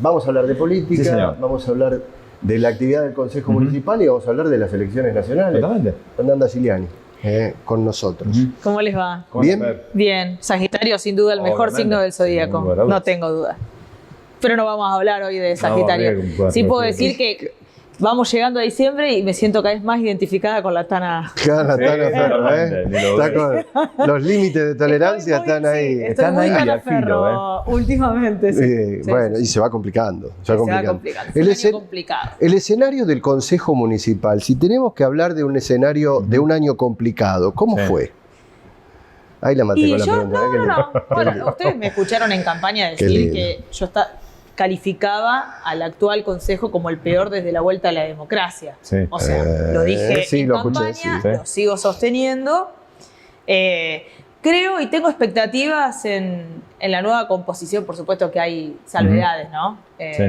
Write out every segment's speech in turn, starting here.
Vamos a hablar de política, Sí, señor. vamos a hablar de la actividad del Consejo Municipal y vamos a hablar de las elecciones nacionales. Totalmente. Fernanda Siliani, con nosotros. ¿Cómo les va? ¿Bien? Bien. Sagitario, sin duda, el mejor Obviamente, signo del sin zodíaco. lugar a dudas. No tengo duda. Pero no vamos a hablar hoy de Sagitario. Sí puedo decir que vamos llegando a diciembre y me siento cada vez más identificada con la Tana. Claro, Sí, Tana Ferro, totalmente, ni lo Está con los límites de tolerancia están ahí. Estoy Están muy ahí Tana al filo, Ferro últimamente. Sí. Sí, Bueno, sí. y se va complicando. Se va complicando. El, Es un año complicado. el escenario del Consejo Municipal, si tenemos que hablar de un escenario de un año complicado, ¿cómo fue? Ahí la maté Y con la yo, pregunta. ¿eh? Qué lindo. no. Bueno, ustedes me escucharon en campaña Qué decir lindo. que yo calificaba al actual consejo como el peor desde la vuelta a la democracia. Sí. O sea, lo dije sí, en lo escuché, campaña, sí. lo sigo sosteniendo. Creo y tengo expectativas en la nueva composición. Por supuesto que hay salvedades, ¿no? Sí.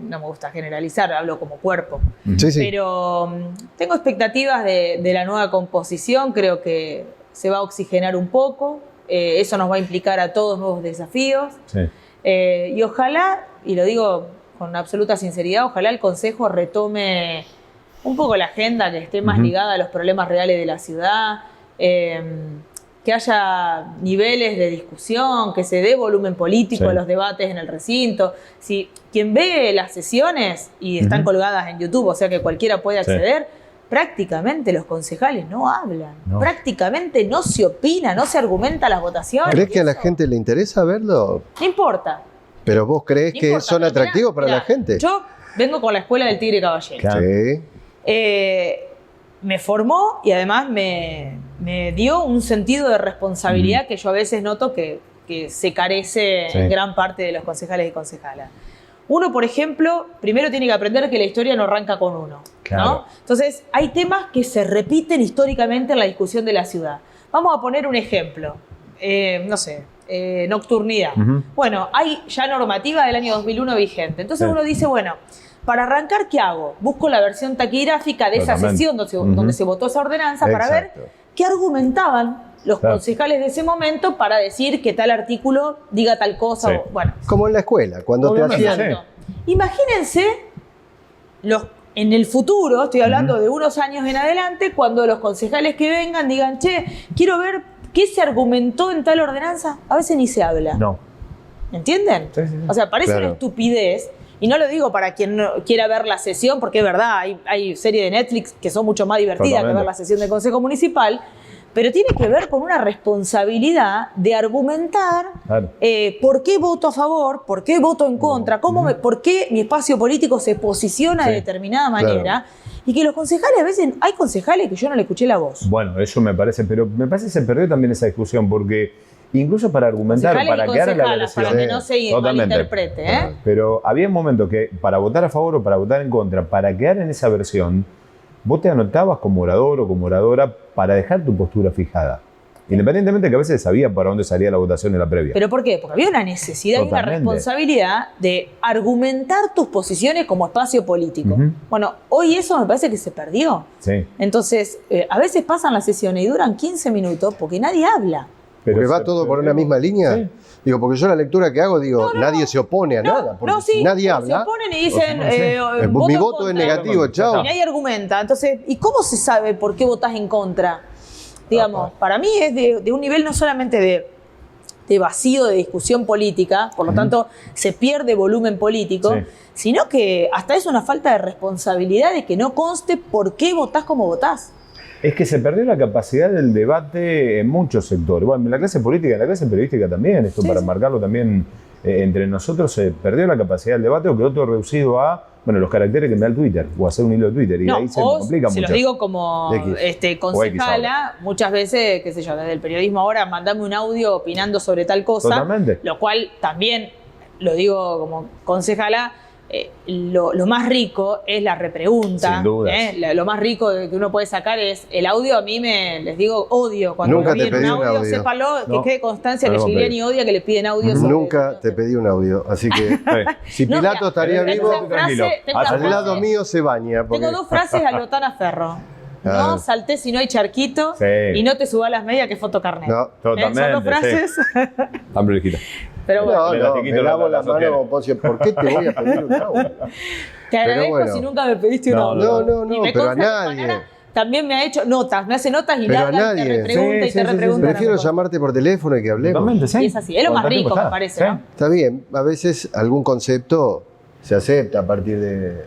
No me gusta generalizar, hablo como cuerpo. Sí, sí. Pero tengo expectativas de la nueva composición, creo que se va a oxigenar un poco, eso nos va a implicar a todos nuevos desafíos. Sí. Y ojalá, y lo digo con absoluta sinceridad, ojalá el Consejo retome un poco la agenda, que esté más ligada a los problemas reales de la ciudad, que haya niveles de discusión, que se dé volumen político Sí. a los debates en el recinto. Si quien ve las sesiones y están colgadas en YouTube, o sea que cualquiera puede acceder, prácticamente los concejales no hablan, No. prácticamente no se opina, no se argumenta las votaciones. ¿Crees que a la Eso gente le interesa verlo? no importa. Pero vos crees No que importa, son pero atractivos para mirá, la gente. Yo vengo con la escuela del Tigre Caballero. Claro. Sí. Me formó y además me dio un sentido de responsabilidad que yo a veces noto que se carece Sí. en gran parte de los concejales y concejalas. Uno, por ejemplo, primero tiene que aprender que la historia no arranca con uno, Claro. ¿no? Entonces, hay temas que se repiten históricamente en la discusión de la ciudad. Vamos a poner un ejemplo. No sé, nocturnidad. Bueno, hay ya normativa del año 2001 vigente. Entonces Sí. uno dice, bueno, para arrancar, ¿qué hago? Busco la versión taquigráfica de esa Totalmente. sesión donde se votó esa ordenanza para ver Exacto. qué argumentaban los Claro. concejales de ese momento para decir que tal artículo diga tal cosa. Sí. o- bueno, Como en la escuela, cuando te Obviamente. hacían... exacto. Imagínense en el futuro, estoy hablando de unos años en adelante, cuando los concejales que vengan digan, che, quiero ver qué se argumentó en tal ordenanza. A veces ni se habla. No. ¿Entienden? Sí, sí, sí. O sea, parece Claro. una estupidez. Y no lo digo para quien no quiera ver la sesión, porque es verdad, hay series de Netflix que son mucho más divertidas que Totalmente. ver la sesión del Consejo Municipal, pero tiene que ver con una responsabilidad de argumentar Claro. por qué voto a favor, por qué voto en contra, por qué mi espacio político se posiciona de Sí. determinada manera. Y que los concejales, a veces, hay concejales que yo no le escuché la voz. Bueno, eso me parece, pero me parece que se perdió también esa discusión, porque incluso para argumentar, Concejales para y quedar a la concejalas, para versión. que no se Totalmente. malinterprete, ¿eh? Pero había un momento que para votar a favor o para votar en contra, para quedar en esa versión, vos te anotabas como orador o como oradora para dejar tu postura fijada. Independientemente que a veces sabía para dónde salía la votación en la previa. ¿Pero por qué? Porque había una necesidad y una Totalmente. responsabilidad de argumentar tus posiciones como espacio político. Ujú. Bueno, hoy eso me parece que se perdió. Sí. Entonces, a veces pasan las sesiones y duran 15 minutos porque nadie habla. Porque va se todo por perdió. una misma línea. Sí. Digo, porque yo la lectura que hago, digo, nadie se opone a nada. Porque si nadie Se habla, oponen y dicen, mi voto es contra. negativo, chao. Y nadie argumenta. Entonces, ¿y cómo se sabe por qué votás en contra? Digamos, para mí es de un nivel no solamente de vacío de discusión política, por lo tanto se pierde volumen político, Sí. sino que hasta es una falta de responsabilidad de que no conste por qué votás como votás. Es que se perdió la capacidad del debate en muchos sectores. Bueno, en la clase política, en la clase periodística también, esto Sí, para sí. marcarlo también entre nosotros, se perdió la capacidad del debate o quedó todo reducido a, bueno, los caracteres que me da el Twitter o hacer un hilo de Twitter y No, ahí se o complica se mucho. los digo como X. concejala, muchas veces, qué sé yo, desde el periodismo ahora, mandame un audio opinando sobre tal cosa, Totalmente. lo cual también, lo digo como concejala, lo más rico es la repregunta. Sin dudas. Lo más rico que uno puede sacar es el audio. A mí les digo, odio cuando Nunca me te piden pedí un un audio, audio. sépanlo, No, que quede constancia no que lo Giuliani odia que le piden audio. sobre- Nunca te pedí un audio. Así que si No, Pilato mira, estaría tengo vivo, una frase- tengo una al lado frase- mío se baña. porque- Tengo dos frases a Lotana Ferro. Claro. no saltés si no hay charquito Sí. y no te subas las medias que es fotocarnet. No. Totalmente, Son dos frases. Hambre lejita. Pero bueno, No, el no, elastiquito me lavo la las manos sostiene. como puedo decir, ¿por qué te voy a pedir un audio? te agradezco bueno. si nunca me pediste un No, audio. No, Y me pero a consta que nadie. Juanara también me ha hecho notas, me hace notas y Pero a larga, y te nadie. repregunta Sí, y te sí, sí, repregunta. no Prefiero me consta. llamarte por teléfono y que hablemos. Totalmente, sí. Y es así, es lo más Cuanto rico, tiempo me está. parece, Sí. ¿no? Está bien, a veces algún concepto se acepta a partir de...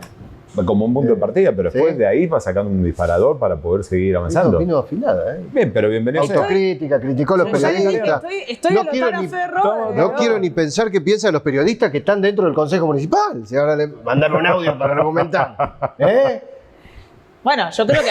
Como un punto de partida, pero después Sí. de ahí va sacando un disparador para poder seguir avanzando. Vino afilada, ¿eh? Bien, pero bienvenido sea. Autocrítica, criticó a los Sí, Ya les dije, periodistas. estoy No a lo quiero Tana ni- Ferro. No quiero ni pensar qué piensan los periodistas que están dentro del Consejo Municipal. Si ahora le mandan un audio para argumentar. ¿Eh? Bueno, yo creo que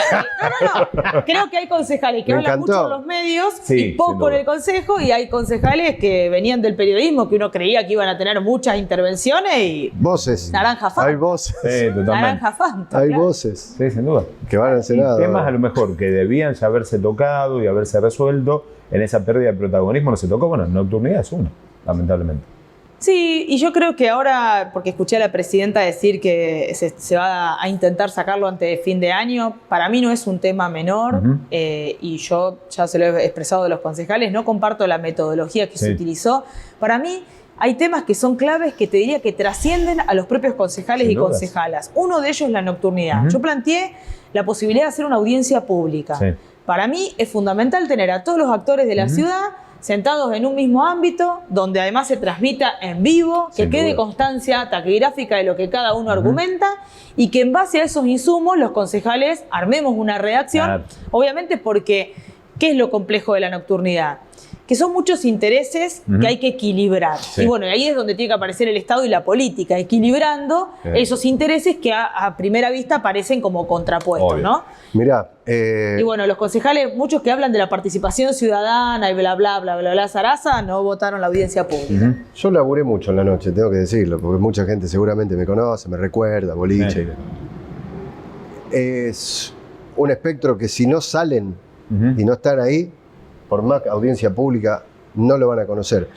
no. Creo que hay concejales que Me hablan encantó. mucho en los medios Sí, y sin poco duda. en el consejo, y hay concejales que venían del periodismo que uno creía que iban a tener muchas intervenciones y Voces. Naranja Fanta. Hay voces. Sí, totalmente. naranja Fanta. Hay claro. voces Sí, sin duda. que van al Y Senado. temas a lo mejor que debían ya haberse tocado y haberse resuelto en esa pérdida de protagonismo no se tocó. Bueno, nocturnidad es uno, lamentablemente. Sí, y yo creo que ahora, porque escuché a la presidenta decir que se va a intentar sacarlo antes de fin de año, para mí no es un tema menor, Ujú. y yo ya se lo he expresado a los concejales, no comparto la metodología que se Sí. utilizó. Para mí hay temas que son claves que te diría que trascienden a los propios concejales Sin y dudas. concejalas. Uno de ellos es la nocturnidad. Ujú. Yo planteé la posibilidad de hacer una audiencia pública. Sí. Para mí es fundamental tener a todos los actores de la ciudad sentados en un mismo ámbito, donde además se transmita en vivo, que Sin quede duda. constancia taquigráfica de lo que cada uno argumenta, y que en base a esos insumos los concejales armemos una redacción, Claro. obviamente porque, ¿qué es lo complejo de la nocturnidad? Que son muchos intereses que hay que equilibrar. Sí. Y bueno, ahí es donde tiene que aparecer el Estado y la política, equilibrando esos intereses que a primera vista parecen como contrapuestos, Obvio. ¿no? Mirá, Y bueno, los concejales, muchos que hablan de la participación ciudadana y bla, bla, bla, bla, bla, zaraza, no votaron la audiencia pública. yo laburé mucho en la noche, tengo que decirlo, porque mucha gente seguramente me conoce, me recuerda, boliche. Sí. Es un espectro que si no salen Ujú. y no están ahí, por más audiencia pública, no lo van a conocer.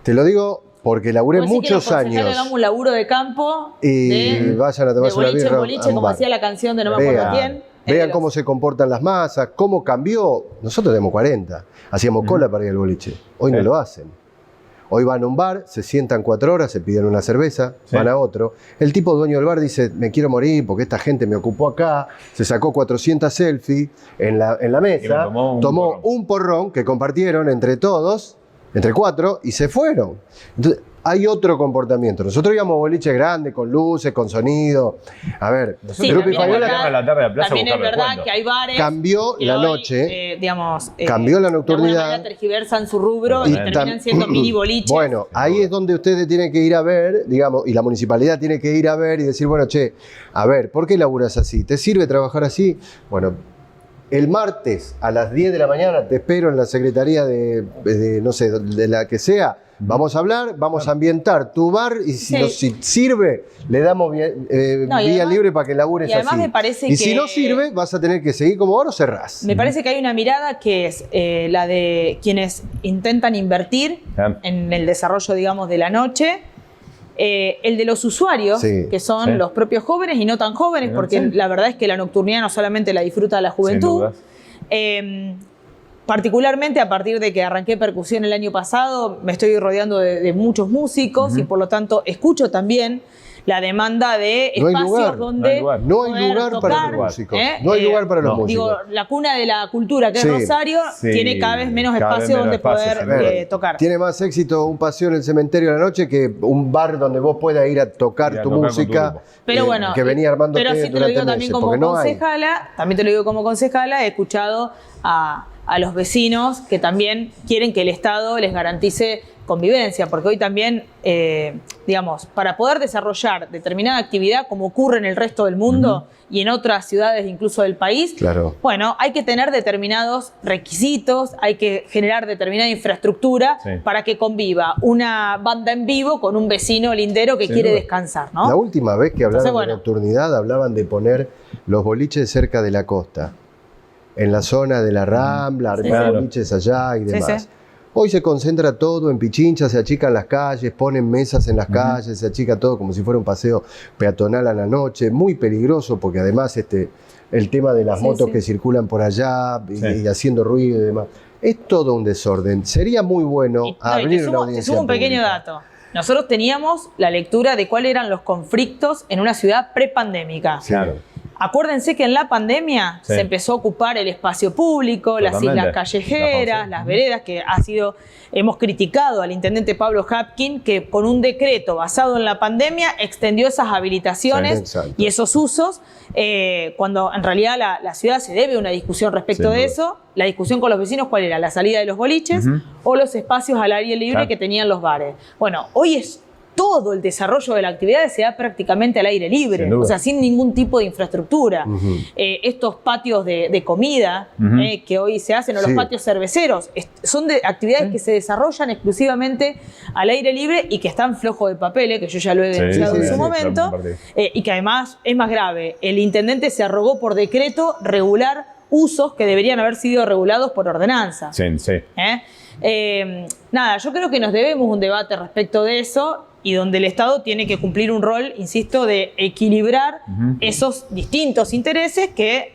Te lo digo porque laburé Vos decís que los muchos concejales años. hagamos un laburo de campo Y de vayan a de tomarse una boliche en birra boliche, a un como bar. hacía la canción de no me acuerdo Vean, quién. vean cómo se comportan las masas, cómo cambió. Nosotros tenemos 40, hacíamos cola para ir al boliche. Hoy no Sí. lo hacen. Hoy van a un bar, se sientan 4 horas, se piden una cerveza, Sí. van a otro. El tipo dueño del bar dice, me quiero morir porque esta gente me ocupó acá, se sacó 400 selfies en la Y mesa, me tomó tomó un un porrón que compartieron entre todos, entre 4, y se fueron. Entonces, hay otro comportamiento. Nosotros íbamos a boliches grandes, con luces, con sonido. A ver, Sí, Grupo y también es Fabiola verdad- a la tarde a la plaza a también es buscar verdad descuento. que hay bares cambió que la hoy, noche. digamos, cambió la de alguna nocturnidad. manera tergiversan su rubro y Totalmente. terminan siendo mini boliches. Bueno, ahí es donde ustedes tienen que ir a ver, digamos, y la municipalidad tiene que ir a ver y decir, bueno, che, a ver, ¿por qué laburas así? ¿Te sirve trabajar así? Bueno, el martes a las 10 de la mañana te espero en la secretaría de no sé, de la que sea. Vamos a hablar, vamos a ambientar tu bar y si, Sí. si sirve, le damos No, y vía además- libre para que labures y además así. me parece y si que- no sirve, vas a tener que seguir como ahora o cerrás. Me parece que hay una mirada que es la de quienes intentan invertir Ah. en el desarrollo, digamos, de la noche. El de los usuarios, Sí, que son sí. los propios jóvenes y no tan jóvenes, porque Sí. la verdad es que la nocturnidad no solamente la disfruta la juventud. dudas. Particularmente a partir de que arranqué percusión el año pasado, me estoy rodeando de muchos músicos y por lo tanto escucho también la demanda de No hay espacios lugar, donde No hay poder lugar para tocar, los músicos. ¿eh? No hay lugar para los no. músicos. Digo, la cuna de la cultura que Sí. es Rosario Sí, tiene cada vez menos cada vez espacio menos donde espacio, poder sin duda. A ver, tocar. Tiene más éxito un paseo en el cementerio a la noche que un bar donde vos puedas ir a tocar Ir a tu tocar con tu música. grupo. Pero bueno, que venía armando pero sí te lo durante digo también meses, como porque no hay. concejala, también te lo digo como concejala, he escuchado a los vecinos que también quieren que el Estado les garantice convivencia, porque hoy también, digamos, para poder desarrollar determinada actividad como ocurre en el resto del mundo y en otras ciudades incluso del país, Claro. bueno, hay que tener determinados requisitos, hay que generar determinada infraestructura Sí. para que conviva una banda en vivo con un vecino lindero que Sin quiere duda. descansar, ¿no? La última vez que hablaron Entonces, bueno. de nocturnidad hablaban de poner los boliches cerca de la costa, en la zona de la Rambla, armar Claro. boliches allá y Sí, demás. sí. Hoy se concentra todo en Pichincha, se achican las calles, ponen mesas en las calles, se achica todo como si fuera un paseo peatonal a la noche, muy peligroso porque además el tema de las Sí, motos sí. que circulan por allá Sí. y haciendo ruido y demás. Es todo un desorden. Sería muy bueno Y, no, y abrir te una sumo, audiencia te sumo un pequeño pública. dato. Nosotros teníamos la lectura de cuáles eran los conflictos en una ciudad prepandémica. Sí. Claro. Acuérdense que en la pandemia Sí. se empezó a ocupar el espacio público, las Totalmente. islas callejeras, Ajá, sí. las veredas, que hemos criticado al intendente Pablo Hapkin, que con un decreto basado en la pandemia extendió esas habilitaciones Sí, exacto. y esos usos, cuando en realidad la ciudad se debe a una discusión respecto Sin de duda. eso. La discusión con los vecinos, ¿cuál era? La salida de los boliches Ujú. o los espacios al aire libre Claro. que tenían los bares. Bueno, hoy es todo el desarrollo de la actividad se da prácticamente al aire libre, Sin duda. o sea, sin ningún tipo de infraestructura. Ujú. Estos patios de comida Ujú. que hoy se hacen, o los Sí. patios cerveceros, son de actividades que se desarrollan exclusivamente al aire libre y que están flojos de papeles, que yo ya lo he Sí, denunciado sí, en sí, su sí, momento, lo compartí. y que además es más grave. El intendente se arrogó por decreto regular usos que deberían haber sido regulados por ordenanza. Sí, sí. Nada, yo creo que nos debemos un debate respecto de eso y donde el Estado tiene que cumplir un rol, insisto, de equilibrar Ujú. esos distintos intereses que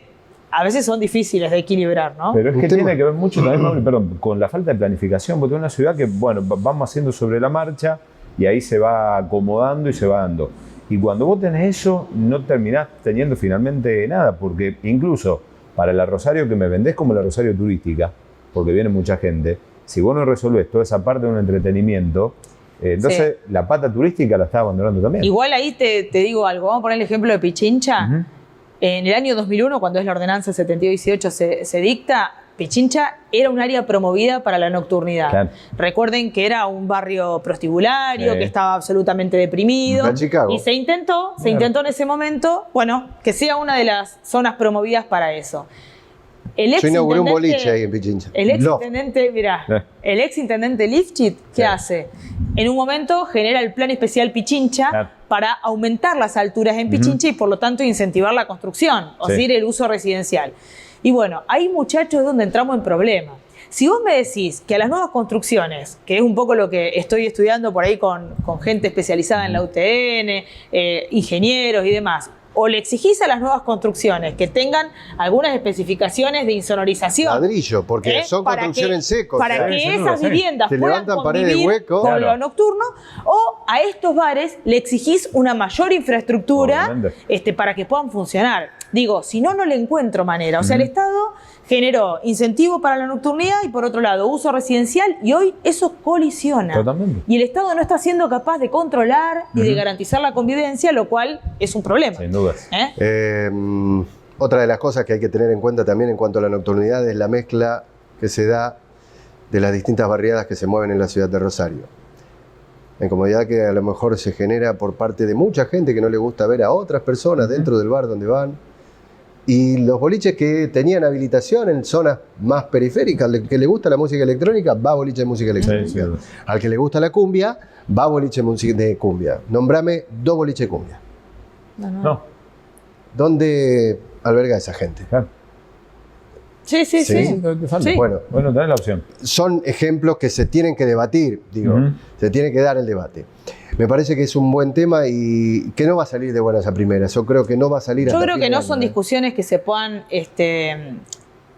a veces son difíciles de equilibrar, ¿no? Pero es que Un tema. tiene que ver mucho también, Mauri, perdón, con la falta de planificación, porque es una ciudad que, bueno, vamos haciendo sobre la marcha y ahí se va acomodando y se va dando. Y cuando vos tenés eso, no terminás teniendo finalmente nada, porque incluso para la Rosario que me vendés como la Rosario turística, porque viene mucha gente, si vos no resolvés toda esa parte de un entretenimiento, entonces la pata turística la estás abandonando también. Igual ahí te digo algo, vamos a poner el ejemplo de Pichincha. Ujú. En el año 2001, cuando es la ordenanza 7218 se dicta, Pichincha era un área promovida para la nocturnidad. Claro. Recuerden que era un barrio prostibulario, Sí. que estaba absolutamente deprimido. En Chicago. Y se intentó en ese momento, bueno, que sea una de las zonas promovidas para eso. El Yo inauguré un exintendente- boliche ahí en Pichincha. El Loft. exintendente, mirá, el exintendente Lifchit, ¿qué Sí. hace? En un momento genera el plan especial Pichincha Claro. para aumentar las alturas en Pichincha y por lo tanto incentivar la construcción, o Sí. decir, el uso residencial. Y bueno, ahí muchachos es donde entramos en problemas. Si vos me decís que a las nuevas construcciones, que es un poco lo que estoy estudiando por ahí con gente especializada en la UTN, ingenieros y demás, o le exigís a las nuevas construcciones que tengan algunas especificaciones de insonorización, Ladrillo, porque son para construcciones en seco. para o sea, que sin duda, esas sí. viviendas Te puedan levantan paredes convivir hueco. con Claro. lo nocturno, o a estos bares le exigís una mayor infraestructura Obviamente. para que puedan funcionar. Digo, si no, no le encuentro manera. O sea, el Estado generó incentivo para la nocturnidad y por otro lado uso residencial y hoy eso colisiona. Totalmente. Y el Estado no está siendo capaz de controlar y de garantizar la convivencia, lo cual es un problema. Sin dudas. Otra de las cosas que hay que tener en cuenta también en cuanto a la nocturnidad es la mezcla que se da de las distintas barriadas que se mueven en la ciudad de Rosario. La incomodidad que a lo mejor se genera por parte de mucha gente que no le gusta ver a otras personas dentro del bar donde van. Y los boliches que tenían habilitación en zonas más periféricas, al que le gusta la música electrónica, va a boliche de música electrónica. Sí, sí. Al que le gusta la cumbia, va a boliche de cumbia. Nombrame 2 boliches de cumbia. No, ¿Dónde alberga esa gente? claro. Sí, sí, Sí. sí. Te falta. Sí. Bueno, Bueno, tenés la opción. son ejemplos que se tienen que debatir, digo, Ujú. se tiene que dar el debate. Me parece que es un buen tema y que no va a salir de buenas a primeras. Yo creo que no va a salir Yo hasta creo fin que de no año, son ¿eh? discusiones que se puedan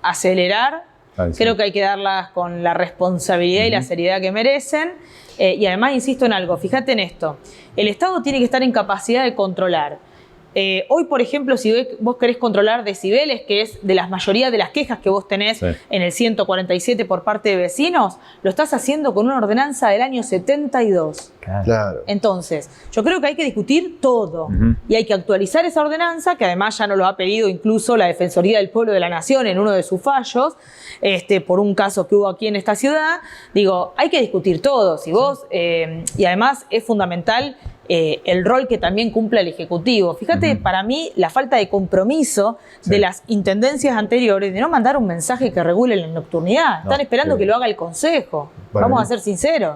acelerar. Ah, sí. Creo que hay que darlas con la responsabilidad y la seriedad que merecen. Y además, insisto en algo, fíjate en esto. El Estado tiene que estar en capacidad de controlar. Hoy, por ejemplo, si vos querés controlar decibeles, que es de la mayoría de las quejas que vos tenés Sí. en el 147 por parte de vecinos, lo estás haciendo con una ordenanza del año 72. Claro. Entonces, yo creo que hay que discutir todo Ujú. y hay que actualizar esa ordenanza, que además ya nos lo ha pedido incluso la Defensoría del Pueblo de la Nación en uno de sus fallos, por un caso que hubo aquí en esta ciudad. Digo, hay que discutir todo. Si vos, y además es fundamental el rol que también cumple el Ejecutivo. Fíjate, para mí, la falta de compromiso de las intendencias anteriores de no mandar un mensaje que regule la nocturnidad. Están esperando sí. que lo haga el Consejo. Bueno, Vamos a ser sinceros.